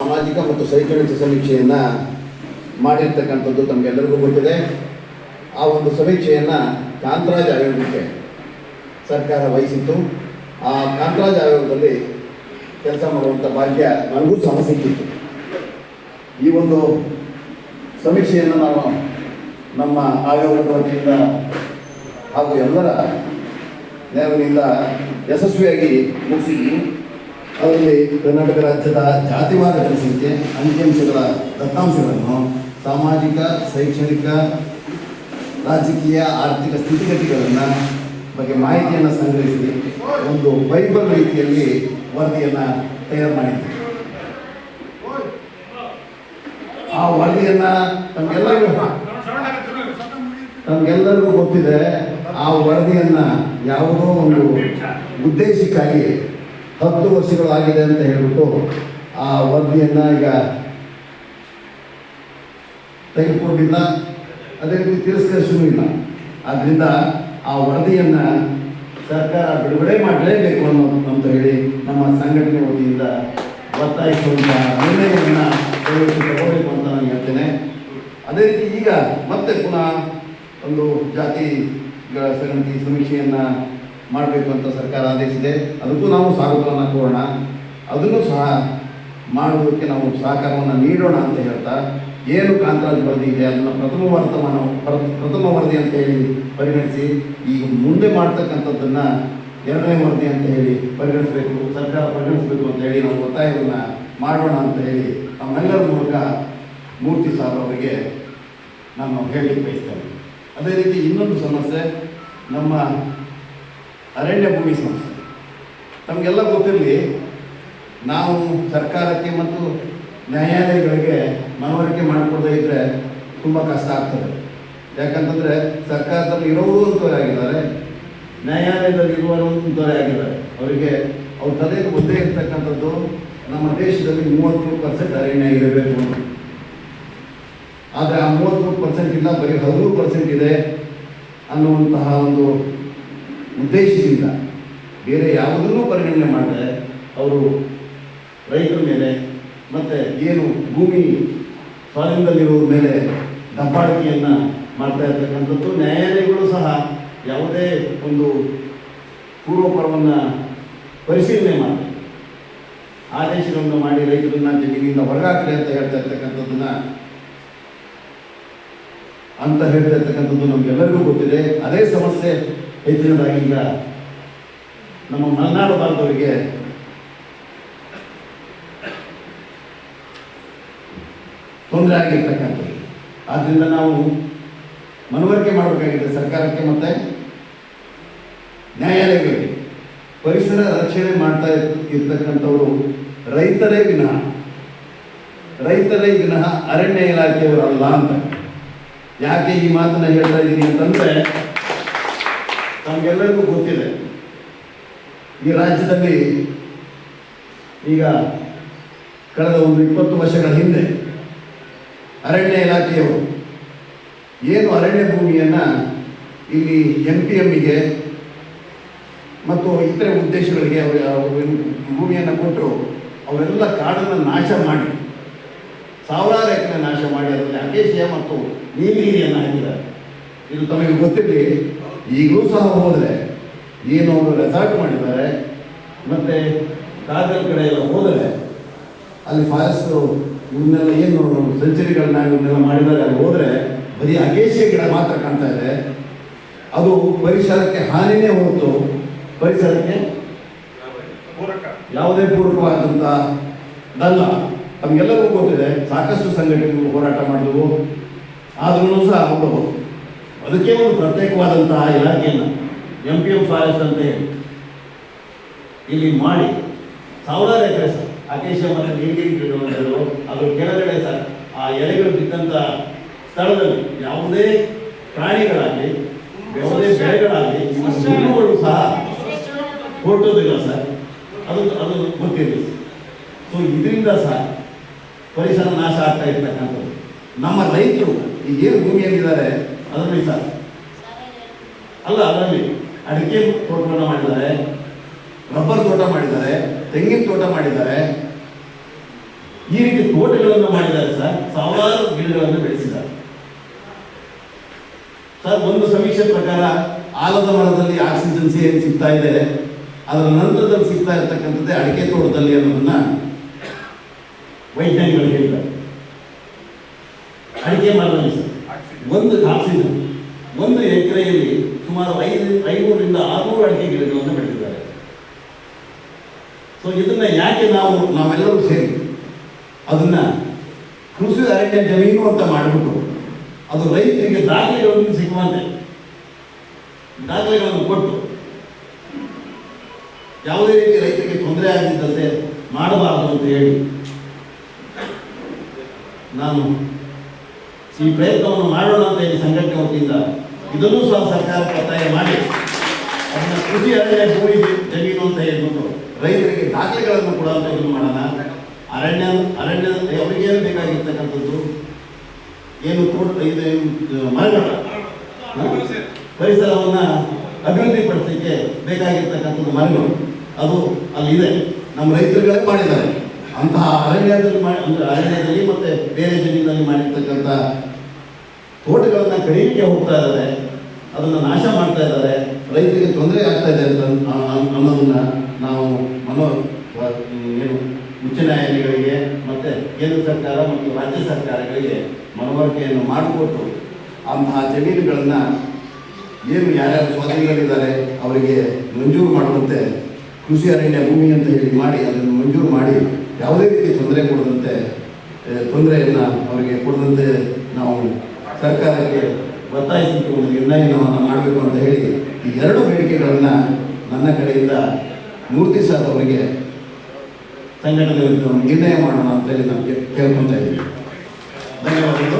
ಸಾಮಾಜಿಕ ಮತ್ತು ಶೈಕ್ಷಣಿಕ ಸಮೀಕ್ಷೆಯನ್ನು ಮಾಡಿರ್ತಕ್ಕಂಥದ್ದು ತಮಗೆಲ್ಲರಿಗೂ ಗೊತ್ತಿದೆ. ಆ ಒಂದು ಸಮೀಕ್ಷೆಯನ್ನು ಕಾಂತರಾಜ್ ಆಯೋಗಕ್ಕೆ ಸರ್ಕಾರ ವಹಿಸಿತ್ತು. ಆ ಕಾಂತರಾಜ್ ಆಯೋಗದಲ್ಲಿ ಕೆಲಸ ಮಾಡುವಂಥ ಭಾಗ್ಯ ನನಗೂ ಸಹ ಸಿಕ್ಕಿತ್ತು. ಈ ಒಂದು ಸಮೀಕ್ಷೆಯನ್ನು ನಾವು ನಮ್ಮ ಆಯೋಗದ ವತಿಯಿಂದ ಹಾಗೂ ಎಲ್ಲರ ನೆರವಿನಿಂದ ಯಶಸ್ವಿಯಾಗಿ ಮುಗಿಸಿದ್ವಿ. ಅದರಲ್ಲಿ ಕರ್ನಾಟಕ ರಾಜ್ಯದ ಜಾತಿವಾರ ಜನಸಂಖ್ಯೆ ಅಂಕಿಅಂಶಗಳ ದತ್ತಾಂಶಗಳನ್ನು ಸಾಮಾಜಿಕ, ಶೈಕ್ಷಣಿಕ, ರಾಜಕೀಯ, ಆರ್ಥಿಕ ಸ್ಥಿತಿಗತಿಗಳನ್ನು ಬಗ್ಗೆ ಮಾಹಿತಿಯನ್ನು ಸಂಗ್ರಹಿಸಿ ಒಂದು ಬೈಬಲ್ ರೀತಿಯಲ್ಲಿ ವರದಿಯನ್ನು ತಯಾರು ಮಾಡಿದ್ವಿ. ಆ ವರದಿಯನ್ನು ತಮಗೆಲ್ಲರಿಗೂ ಗೊತ್ತಿದೆ. ಆ ವರದಿಯನ್ನು ಯಾವುದೋ ಒಂದು ಉದ್ದೇಶಕ್ಕಾಗಿ 10 ವರ್ಷಗಳಾಗಿದೆ ಅಂತ ಹೇಳ್ಬಿಟ್ಟು ಆ ವರದಿಯನ್ನು ಈಗ ತೆಗೆದುಕೊಂಡಿಲ್ಲ, ಅದೇ ರೀತಿ ತಿರಸ್ಕರಿಸೂ ಇಲ್ಲ. ಆದ್ದರಿಂದ ಆ ವರದಿಯನ್ನು ಸರ್ಕಾರ ಬಿಡುಗಡೆ ಮಾಡಲೇಬೇಕು ಅಂತ ಹೇಳಿ ನಮ್ಮ ಸಂಘಟನೆ ವತಿಯಿಂದ ಒತ್ತಾಯಿಸುವಂಥ ನಿರ್ಣಯವನ್ನು ತಗೋಬೇಕು ಅಂತ ನಾನು ಹೇಳ್ತೇನೆ. ಅದೇ ರೀತಿ ಈಗ ಮತ್ತೆ ಪುನಃ ಒಂದು ಜಾತಿಗಳ ಸಂಗತಿ ಸಮೀಕ್ಷೆಯನ್ನು ಮಾಡಬೇಕು ಅಂತ ಸರ್ಕಾರ ಆದೇಶಿಸಿದೆ. ಅದಕ್ಕೂ ನಾವು ಸ್ವಾಗತವನ್ನು ಕೋರೋಣ. ಅದನ್ನು ಸಹ ಮಾಡುವುದಕ್ಕೆ ನಾವು ಸಹಕಾರವನ್ನು ನೀಡೋಣ ಅಂತ ಹೇಳ್ತಾ, ಏನು ಕಾಂತರಾಜ್ ವರದಿ ಇದೆ ಅದನ್ನು ಪ್ರಥಮ ವರದಿ ಅಂತ ಹೇಳಿ ಪರಿಗಣಿಸಿ, ಈಗ ಮುಂದೆ ಮಾಡ್ತಕ್ಕಂಥದ್ದನ್ನು 2ನೇ ವರದಿ ಅಂತ ಹೇಳಿ ಪರಿಗಣಿಸಬೇಕು, ಸರ್ಕಾರ ಪರಿಗಣಿಸಬೇಕು ಅಂತ ಹೇಳಿ ನಾವು ಒತ್ತಾಯವನ್ನು ಮಾಡೋಣ ಅಂತ ಹೇಳಿ ನಮ್ಮೆಲ್ಲರ ಮೂಲಕ ಮೂರ್ತಿ ಸಾರ್ ಅವರಿಗೆ ನಾನು ಹೇಳಲಿಕ್ಕೆ ಬಯಸ್ತೇನೆ. ಅದೇ ರೀತಿ ಇನ್ನೊಂದು ಸಮಸ್ಯೆ ನಮ್ಮ ಅರಣ್ಯ ಭೂಮಿ ಸಮಸ್ಯೆ. ತಮಗೆಲ್ಲ ಗೊತ್ತಿರಲಿ, ನಾವು ಸರ್ಕಾರಕ್ಕೆ ಮತ್ತು ನ್ಯಾಯಾಲಯಗಳಿಗೆ ಮನವರಿಕೆ ಮಾಡಿಕೊಡದೇ ಇದ್ದರೆ ತುಂಬ ಕಷ್ಟ ಆಗ್ತದೆ. ಯಾಕಂತಂದರೆ ಸರ್ಕಾರದಲ್ಲಿ ಇರೋರು ಅಂತವರೇ ಆಗಿದ್ದಾರೆ, ನ್ಯಾಯಾಲಯದಲ್ಲಿ ಇರುವರು ಅಂತವರೇ ಆಗಿದ್ದಾರೆ. ಅವರಿಗೆ ಅವ್ರ ತಲೆಗೆ ಗೊತ್ತೇ ಇರ್ತಕ್ಕಂಥದ್ದು ನಮ್ಮ ದೇಶದಲ್ಲಿ 33% ಅರಣ್ಯ ಇರಬೇಕು ಅಂತ. ಆದರೆ ಆ 33% ಇಲ್ಲ, ಬರೀ 13% ಇದೆ ಅನ್ನುವಂತಹ ಒಂದು ಉದ್ದೇಶದಿಂದ ಬೇರೆ ಯಾವುದನ್ನೂ ಪರಿಗಣನೆ ಮಾಡದೆ ಅವರು ರೈತರ ಮೇಲೆ ಮತ್ತು ಏನು ಭೂಮಿ ಸ್ವಾಧೀನದಲ್ಲಿರೋರ ಮೇಲೆ ದಬ್ಬಾಳಿಕೆಯನ್ನು ಮಾಡ್ತಾ ಇರ್ತಕ್ಕಂಥದ್ದು. ನ್ಯಾಯಾಲಯಗಳು ಸಹ ಯಾವುದೇ ಒಂದು ಪೂರ್ವಪರವನ್ನು ಪರಿಶೀಲನೆ ಮಾಡಿ ಆದೇಶಗಳನ್ನು ಮಾಡಿ ರೈತರನ್ನ ಜಮೀನಿಂದ ಹೊರಗಾಕಲಿ ಅಂತ ಹೇಳ್ತಾ ಇರ್ತಕ್ಕಂಥದ್ದನ್ನು ನಮಗೆಲ್ಲರಿಗೂ ಗೊತ್ತಿದೆ. ಅದೇ ಸಮಸ್ಯೆ ಹೆಚ್ಚಿನದಾಗಿ ಈಗ ನಮ್ಮ ಮಲೆನಾಡು ಭಾಗದವರಿಗೆ ತೊಂದರೆ ಆಗಿರ್ತಕ್ಕಂಥದ್ದು. ಆದ್ದರಿಂದ ನಾವು ಮನವರಿಕೆ ಮಾಡಬೇಕಾಗಿದೆ ಸರ್ಕಾರಕ್ಕೆ ಮತ್ತು ನ್ಯಾಯಾಲಯಗಳಿಗೆ. ಪರಿಸರ ರಕ್ಷಣೆ ಮಾಡ್ತಾ ಇರ್ತಕ್ಕಂಥವರು ರೈತರೇ ವಿನಃ ಅರಣ್ಯ ಇಲಾಖೆಯವರಲ್ಲ ಅಂತ. ಯಾಕೆ ಈ ಮಾತನ್ನು ಹೇಳ್ತಾ ಇದ್ದೀನಿ ಅಂತಂದರೆ, ನಮಗೆಲ್ಲರಿಗೂ ಗೊತ್ತಿದೆ, ಈ ರಾಜ್ಯದಲ್ಲಿ ಈಗ ಕಳೆದ ಒಂದು 20 ವರ್ಷಗಳ ಹಿಂದೆ ಅರಣ್ಯ ಇಲಾಖೆಯವರು ಏನು ಅರಣ್ಯ ಭೂಮಿಯನ್ನು ಇಲ್ಲಿ MPMಗೆ ಮತ್ತು ಇತರೆ ಉದ್ದೇಶಗಳಿಗೆ ಭೂಮಿಯನ್ನು ಕೊಟ್ಟರು. ಅವೆಲ್ಲ ಕಾಡನ್ನು ನಾಶ ಮಾಡಿ, ಸಾವಿರಾರು ಎಕರೆ ನಾಶ ಮಾಡಿ ಅದರಲ್ಲಿ ಅಕೇಶಿಯ ಮತ್ತು ನೀಲಗಿರಿಯನ್ನು ಹಾಕಿದ್ದಾರೆ. ಇದು ತಮಗೆ ಗೊತ್ತಿರಲಿ. ಈಗಲೂ ಸಹ ಹೋದರೆ ಏನು ಅವರು ರೆಸಾರ್ಟ್ ಮಾಡಿದ್ದಾರೆ, ಮತ್ತು ಕಾರ್ಗಲ್ ಕಡೆ ಎಲ್ಲ ಹೋದರೆ ಅಲ್ಲಿ ಫಾರೆಸ್ಟು ಇವನ್ನೆಲ್ಲ ಏನು ಸೆಂಚುರಿಗಳನ್ನ ಇವನ್ನೆಲ್ಲ ಮಾಡಿದ್ದಾರೆ. ಅಲ್ಲಿ ಹೋದರೆ ಬರೀ ಅಕೇಶಿಯ ಗಿಡ ಮಾತ್ರ ಕಾಣ್ತಾ ಇದೆ. ಅದು ಪರಿಸರಕ್ಕೆ ಹಾನಿನೇ ಹೊರತು ಪರಿಸರಕ್ಕೆ ಯಾವುದೇ ಪೂರಕವಾದಂಥದ್ದಲ್ಲ. ನಮಗೆಲ್ಲರಿಗೂ ಗೊತ್ತಿದೆ, ಸಾಕಷ್ಟು ಸಂಘಟನೆಗಳು ಹೋರಾಟ ಮಾಡಿದವು. ಆದ್ರೂ ಸಹ ಅವರು ಅದಕ್ಕೆ ಒಂದು ಪ್ರತ್ಯೇಕವಾದಂತಹ ಇಲಾಖೆಯನ್ನು MPM ಫಾರೆಸ್ಟ್ ಅಂತ ಹೇಳಿ ಇಲ್ಲಿ ಮಾಡಿ ಸಾವಿರಾರು ಎಕರೆ ಸರ್ ಅಕೇಶಿಯ ಮತ್ತು ನೀಲಗಿರಿ ಗಿಡಗಳು ಅದ್ರ ಕೆಳಗಡೆ ಸರ್ ಆ ಎಲೆಗಳು ಬಿದ್ದಂಥ ಸ್ಥಳದಲ್ಲಿ ಯಾವುದೇ ಪ್ರಾಣಿಗಳಾಗಲಿ ಯಾವುದೇ ಬೆಳೆಗಳಾಗಲಿ ಹುಳುಗಳು ಸಹ ಹೊರಟೋದಿಲ್ಲ ಸರ್. ಅದು ಗೊತ್ತಿರಲಿ. ಸೊ ಇದರಿಂದ ಸಹ ಪರಿಸರ ನಾಶ ಆಗ್ತಾ ಇರ್ತಕ್ಕಂಥದ್ದು. ನಮ್ಮ ರೈತರು ಈಗೇನು ಭೂಮಿಯಲ್ಲಿದ್ದಾರೆ ಅದರಲ್ಲಿ ಸರ್ ಅದರಲ್ಲಿ ಅಡಿಕೆ ತೋಟವನ್ನು ಮಾಡಿದ್ದಾರೆ, ರಬ್ಬರ್ ತೋಟ ಮಾಡಿದ್ದಾರೆ, ತೆಂಗಿನ ತೋಟ ಮಾಡಿದ್ದಾರೆ. ಈ ರೀತಿ ತೋಟಗಳನ್ನು ಮಾಡಿದ್ದಾರೆ ಸರ್, ಸಾವಿರಾರು ಗಿಡಗಳನ್ನು ಬೆಳೆಸಿದ್ದಾರೆ ಸರ್. ಒಂದು ಸಮೀಕ್ಷೆ ಪ್ರಕಾರ ಆಲದ ಮರದಲ್ಲಿ ಆಕ್ಸಿಜನ್ ಏನು ಸಿಗ್ತಾ ಇದೆ, ಅದರ ನಂತರದಲ್ಲಿ ಸಿಗ್ತಾ ಇರತಕ್ಕಂಥದ್ದೇ ಅಡಿಕೆ ತೋಟದಲ್ಲಿ ಅನ್ನೋದನ್ನ ವೈಜ್ಞಾನಿಗಳು ಹೇಳಿದ್ದಾರೆ. ಅಡಿಕೆ ಮರದಲ್ಲಿ ಸರ್ ಒಂದು ಆಕ್ಸಿಜನ್ ಒಂದು ಎಕರೆಯಲ್ಲಿ ಸುಮಾರು 500ರಿಂದ 600 ಅಡಿಕೆ ಗಿಡಗಳನ್ನು ಬೆಳೆದಿದ್ದಾರೆ. ಸೊ ಇದನ್ನ ಯಾಕೆ ನಾವೆಲ್ಲರೂ ಸೇರಿ ಅದನ್ನ ಕೃಷಿ ಅರಣ್ಯ ಜಮೀನು ಅಂತ ಮಾಡಿಬಿಟ್ಟು ಅದು ರೈತರಿಗೆ ದಾಖಲೆಗಳನ್ನು ಸಿಗುವಂತೆ ದಾಖಲೆಗಳನ್ನು ಕೊಟ್ಟು ಯಾವುದೇ ರೀತಿ ರೈತರಿಗೆ ತೊಂದರೆ ಆಗದಿದ್ದಂತೆ ಮಾಡಬಾರದು ಅಂತ ಹೇಳಿ ನಾನು ಈ ಪ್ರಯತ್ನವನ್ನು ಮಾಡೋಣ ಅಂತ ಹೇಳಿ ಸಂಘಟನೆ ವತಿಯಿಂದ ಇದನ್ನೂ ಸಹ ಸರ್ಕಾರಕ್ಕೆ ಒತ್ತಾಯ ಮಾಡಿ ಅದನ್ನ ಕೃಷಿ ಅರಣ್ಯ ಭೂಮಿ ಜಮೀನು ಅಂತ ಹೇಳ್ಬಿಟ್ಟು ರೈತರಿಗೆ ದಾಖಲೆಗಳನ್ನು ಕೊಡುವಂತ ಇದನ್ನು ಮಾಡೋಣ. ಅರಣ್ಯ ಅವರಿಗೇನು ಬೇಕಾಗಿರ್ತಕ್ಕಂಥದ್ದು ಏನು ಮರಗಳ ಪರಿಸರವನ್ನು ಅಭಿವೃದ್ಧಿಪಡಿಸಲಿಕ್ಕೆ ಬೇಕಾಗಿರ್ತಕ್ಕಂಥದ್ದು ಮರಗಳು ಅದು ಅಲ್ಲಿದೆ, ನಮ್ಮ ರೈತರುಗಳೇ ಮಾಡಿದ್ದಾರೆ. ಅಂತಹ ಅರಣ್ಯದಲ್ಲಿ ಮತ್ತೆ ಬೇರೆ ಜಮೀನಲ್ಲಿ ಮಾಡಿರ್ತಕ್ಕಂಥ ತೋಟಗಳನ್ನು ಕಡಿಮೆಗೆ ಹೋಗ್ತಾ ಇದ್ದಾರೆ, ಅದನ್ನು ನಾಶ ಮಾಡ್ತಾ ಇದ್ದಾರೆ, ರೈತರಿಗೆ ತೊಂದರೆ ಆಗ್ತಾ ಇದೆ ಅಂತ ಅನ್ನೋದನ್ನ ನಾವು ಉಚ್ಚ ನ್ಯಾಯಾಲಯಗಳಿಗೆ ಮತ್ತು ಕೇಂದ್ರ ಸರ್ಕಾರ ಮತ್ತು ರಾಜ್ಯ ಸರ್ಕಾರಗಳಿಗೆ ಮನವರಿಕೆಯನ್ನು ಮಾಡಿಕೊಟ್ಟು ಅಂತಹ ಜಮೀನುಗಳನ್ನು ಏನು ಯಾರ್ಯಾರು ಸ್ವಾಧೀನಗಳಿದ್ದಾರೆ ಅವರಿಗೆ ಮಂಜೂರು ಮಾಡುವಂತೆ ಕೃಷಿ ಅರಣ್ಯ ಭೂಮಿ ಅಂತ ಹೇಳಿ ಮಾಡಿ ಅದನ್ನು ಮಂಜೂರು ಮಾಡಿ ಯಾವುದೇ ರೀತಿ ತೊಂದರೆಯನ್ನು ಅವರಿಗೆ ಕೊಡದಂತೆ ನಾವು ಸರ್ಕಾರಕ್ಕೆ ಒತ್ತಾಯಿಸಲಿಕ್ಕೆ ಒಂದು ನಿರ್ಣಯವನ್ನು ಮಾಡಬೇಕು ಅಂತ ಹೇಳಿ ಈ ಎರಡು ಬೇಡಿಕೆಗಳನ್ನು ನನ್ನ ಕಡೆಯಿಂದ ಮೂರ್ತಿ ಸರ್ ಅವರಿಗೆ ಸಂಘಟನೆ ನಿರ್ಣಯ ಮಾಡೋಣ ಅಂತ ಹೇಳಿ ನಾನು ಕೇಳ್ಕೊತಾ ಇದ್ದೀನಿ. ಧನ್ಯವಾದಗಳು.